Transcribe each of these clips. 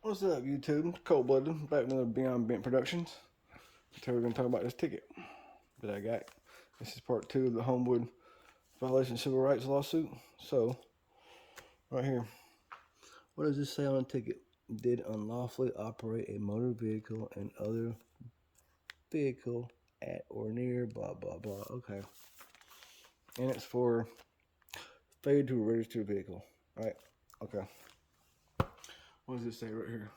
What's up, YouTube? Cold Blooded, back with another Beyond Bent Productions. Today we're going to talk about this ticket that I got. This is part 2 of the Homewood violation of civil rights lawsuit. So, right here, what does this say on the ticket? Did unlawfully operate a motor vehicle and other vehicle at or near blah blah blah. Okay. And it's for failure to register a vehicle. Right? Okay. What does it say right here?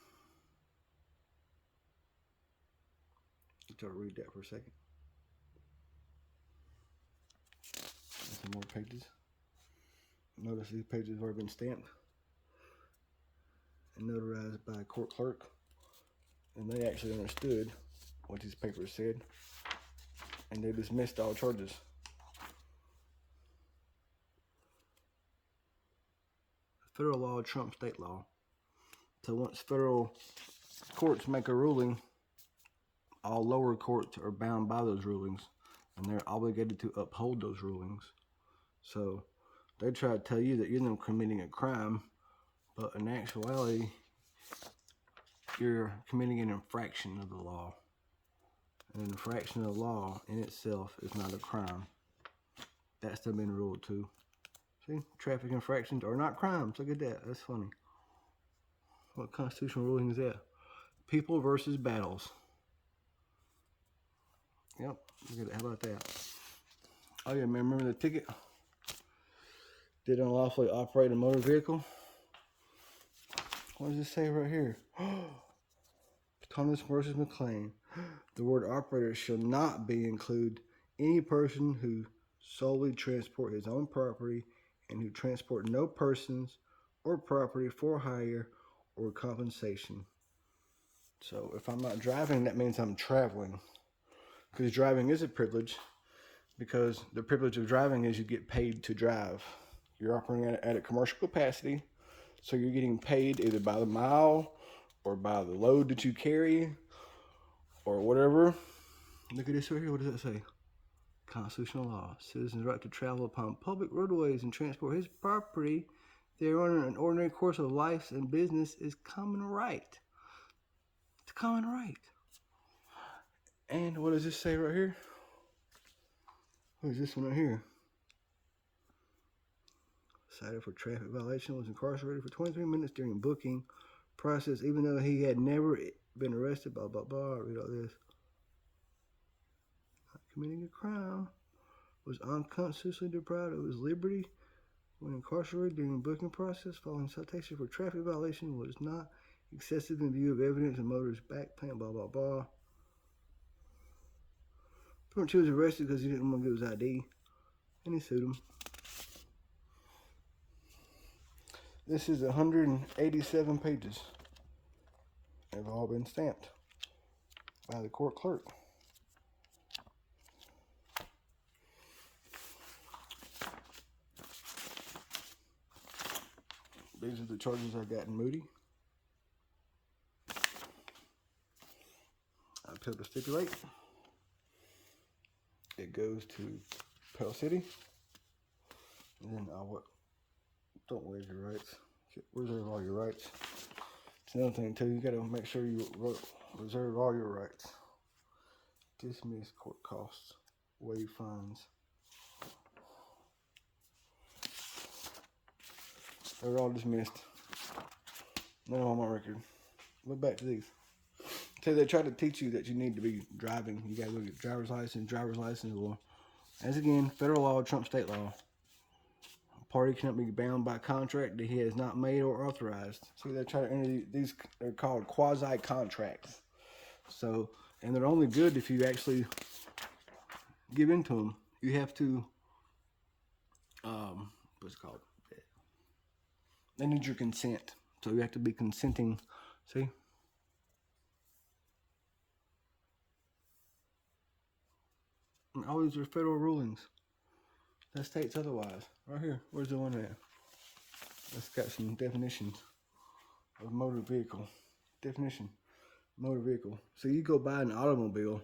Let's try to read that for a second. Some more pages. Notice these pages have already been stamped and notarized by a court clerk, and they actually understood what these papers said, and they dismissed all charges. Federal law trumps state law. So once federal courts make a ruling, all lower courts are bound by those rulings, and they're obligated to uphold those rulings. So they try to tell you that you're not committing a crime, but in actuality, you're committing an infraction of the law. An infraction of the law in itself is not a crime. That's still been ruled too. See, traffic infractions are not crimes. Look at that. That's funny. What constitutional ruling is that? People versus battles. Yep. Look at that. How about that? Oh yeah, man. Remember the ticket? Did unlawfully operate a motor vehicle? What does it say right here? Thomas versus McLean. The word operator shall not be include any person who solely transport his own property and who transport no persons or property for hire or compensation. So if I'm not driving, that means I'm traveling. Because driving is a privilege, because the privilege of driving is you get paid to drive. You're operating at a commercial capacity, so you're getting paid either by the mile or by the load that you carry or whatever. Look at this right here. What does that say? Constitutional law. Citizens' right to travel upon public roadways and transport his property thereon in an ordinary course of life and business is common right. It's common right. And what does this say right here? What is this one right here? Cited for traffic violation, was incarcerated for 23 minutes during booking process, even though he had never been arrested, blah, blah, blah. Read all this. Not committing a crime. Was unconstitutionally deprived of his liberty when incarcerated during the booking process following citation for traffic violation, was not excessive in view of evidence and motorist back pain, blah, blah, blah. He was arrested because he didn't want to give his ID, and he sued him. This is 187 pages. They've all been stamped by the court clerk. These are the charges I got in Moody. I appeal to stipulate. It goes to Pell City. And then don't waive your rights. Reserve all your rights. It's another thing too, you gotta make sure you reserve all your rights. Dismiss court costs. Waive fines. They were all dismissed. None of them on my record. Look back to these. So they try to teach you that you need to be driving. You gotta go get driver's license, or as again, federal law trumps state law. A party cannot be bound by contract that he has not made or authorized. See, they try to enter these. They're called quasi contracts. So, and they're only good if you actually give into them. You have to. What's it called? They need your consent. So you have to be consenting. See? And all these are federal rulings. That states otherwise. Right here. Where's the one at? It's got some definitions of motor vehicle. Definition. Motor vehicle. So you go buy an automobile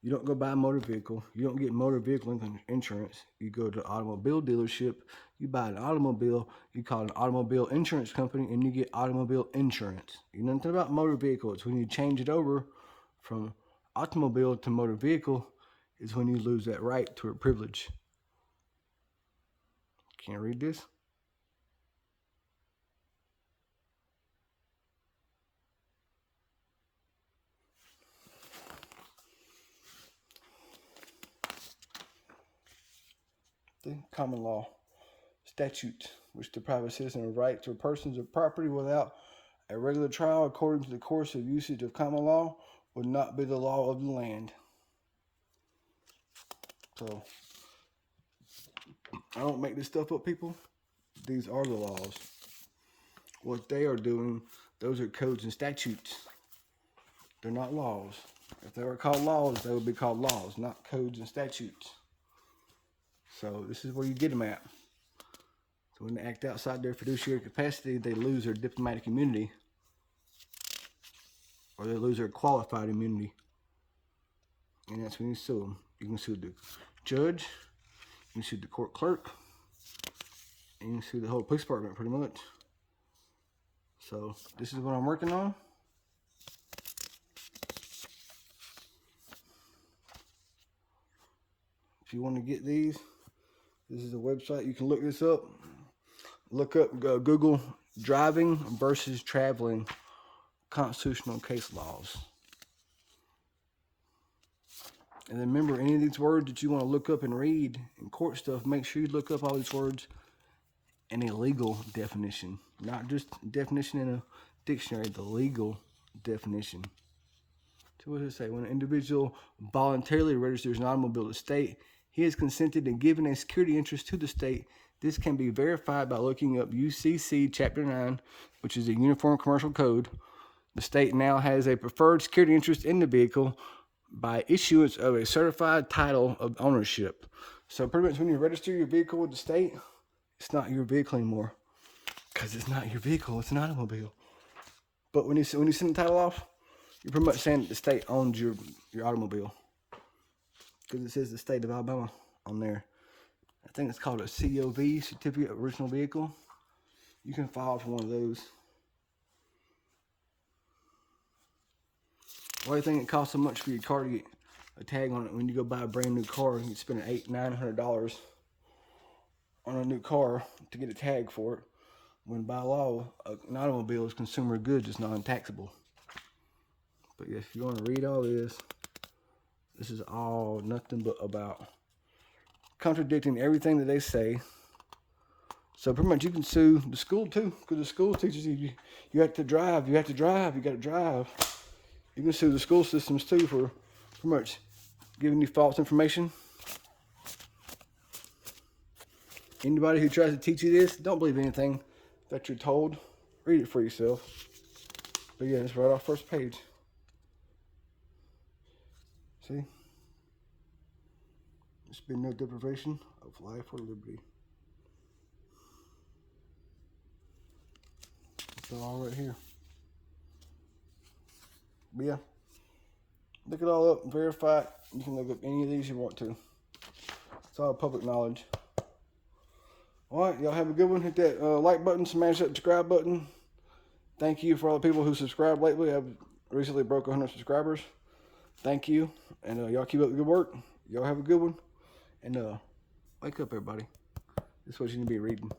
You don't go buy a motor vehicle. You don't get motor vehicle insurance. You go to an automobile dealership. You buy an automobile. You call an automobile insurance company, and you get automobile insurance. You know nothing about motor vehicle. It's when you change it over from automobile to motor vehicle is when you lose that right to a privilege. Can't read this? The common law statute, which deprive a citizen of right to persons of property without a regular trial according to the course of usage of common law, would not be the law of the land. So, I don't make this stuff up, people. These are the laws. What they are doing, those are codes and statutes. They're not laws. If they were called laws, they would be called laws, not codes and statutes. So this is where you get them at. So when they act outside their fiduciary capacity, they lose their diplomatic immunity, or they lose their qualified immunity. And that's when you sue them. You can sue the judge, you can sue the court clerk, and you can sue the whole police department pretty much. So this is what I'm working on. If you want to get these, this is a website. You can look this up. Look up, Google driving versus traveling constitutional case laws. And then remember, any of these words that you want to look up and read in court stuff, make sure you look up all these words in a legal definition, not just definition in a dictionary, the legal definition. So what does it say? When an individual voluntarily registers an automobile to the state, he has consented and given a security interest to the state. This can be verified by looking up UCC Chapter 9, which is a Uniform Commercial Code. The state now has a preferred security interest in the vehicle by issuance of a certified title of ownership. So pretty much when you register your vehicle with the state, it's not your vehicle anymore, because it's not your vehicle, it's an automobile. But when you send the title off, you're pretty much saying that the state owns your automobile, because it says the state of Alabama on there. I think it's called a COV, Certificate of Original Vehicle. You can file for one of those. Why do you think it costs so much for your car to get a tag on it when you go buy a brand new car? You spend $800-900 on a new car to get a tag for it, when by law an automobile is consumer goods, it's non-taxable. But yeah, if you want to read all this, this is all nothing but about contradicting everything that they say. So pretty much you can sue the school too, because the school teaches you have to drive, you got to drive. You can sue the school systems too for pretty much giving you false information. Anybody who tries to teach you this, don't believe anything that you're told. Read it for yourself. But yeah, it's right off first page. See? There's been no deprivation of life or liberty. It's all right here. But yeah, look it all up, verify it. You can look up any of these you want to. It's all public knowledge. Alright, y'all have a good one. Hit that like button, smash that subscribe button. Thank you for all the people who subscribed lately. I've recently broke 100 subscribers. Thank you. And y'all keep up the good work. Y'all have a good one. And wake up, everybody. This is what you need to be reading.